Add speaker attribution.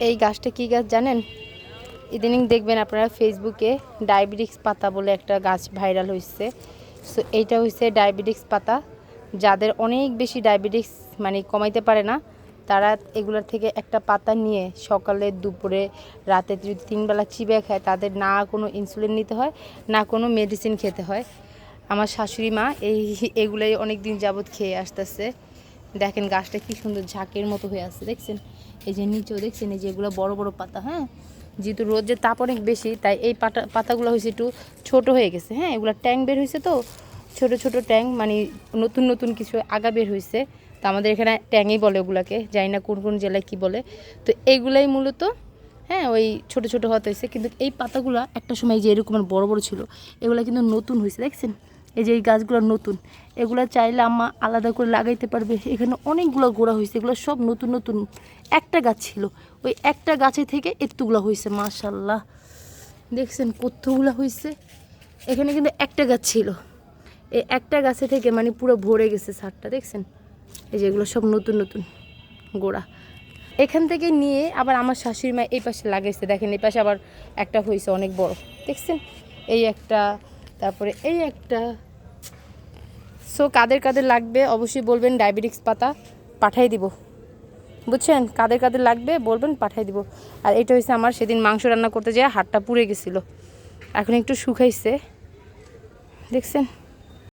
Speaker 1: এই গাছটা কি গাছ জানেন? ইদানিং দেখবেন আপনারা ফেসবুকে ডায়াবেটিক্স পাতা বলে একটা গাছ ভাইরাল হয়েছে। সো এইটা হচ্ছে ডায়াবেটিক্স পাতা। যাদের অনেক বেশি ডায়াবেটিক্স মানে কমাইতে পারে না, তারা এগুলোর থেকে একটা পাতা নিয়ে সকালে, দুপুরে, রাতে যদি 3 বেলা চিবিয়ে খায়, তাদের না কোনো ইনসুলিন নিতে হয়, না কোনো মেডিসিন খেতে হয়। আমার শাশুড়ি মা এগুলাই অনেক দিন যাবৎ খেয়ে আসতেছে। দেখেন গাছটা কি সুন্দর ঝাঁকের মতো হয়ে আছে, দেখছেন? এই যে নিচেও দেখছেন, এই যে এগুলো বড় বড় পাতা। হ্যাঁ, যেহেতু রোদের তাপ অনেক বেশি, তাই এই পাতাগুলো হয়েছে একটু ছোট হয়ে গেছে। হ্যাঁ, এগুলো ট্যাং বের হয়েছে, তো ছোট ছোট ট্যাং, মানে নতুন নতুন কিছু আগা বের হয়েছে। তো আমাদের এখানে ট্যাংই বলে ওগুলাকে, জানি না কোন কোন জেলায় কি বলে। তো এইগুলাই মূলত হ্যাঁ ওই ছোট ছোট হতে হয়েছে। কিন্তু এই পাতাগুলো একটা সময় যে এরকম বড় বড় ছিল, এগুলো কিন্তু নতুন হয়েছে, দেখছেন? এই যে এই গাছগুলো নতুন, এগুলো চাইলে আম্মা আলাদা করে লাগাইতে পারবে। এখানে অনেকগুলো গোড়া হয়েছে, এগুলো সব নতুন নতুন। একটা গাছ ছিল, ওই একটা গাছে থেকে এতগুলো হয়েছে। মাশাল্লাহ, দেখছেন কতগুলো হয়েছে? এখানে কিন্তু একটা গাছ ছিল, এই একটা গাছে থেকে মানে পুরো ভরে গেছে ছাদটা, দেখছেন? এই যে এগুলো সব নতুন নতুন গোড়া। এখান থেকে নিয়ে আবার আমার শাশুড়ি মা এই পাশে লাগাইছে। দেখেন এই পাশে আবার একটা হয়েছে অনেক বড়, দেখছেন? এই একটা, তারপরে এই একটা। সো কাদের কাদের লাগবে অবশ্যই বলবেন, ডায়াবেটিক্স পাতা পাঠাই দিব, বুঝছেন? কাদের কাদের লাগবে বলবেন, পাঠাই দিব। আর এটা হচ্ছে আমার সেদিন মাংস রান্না করতে যেয়ে হাতটা পুড়ে গেছিলো, এখন একটু শুকাইছে, দেখছেন?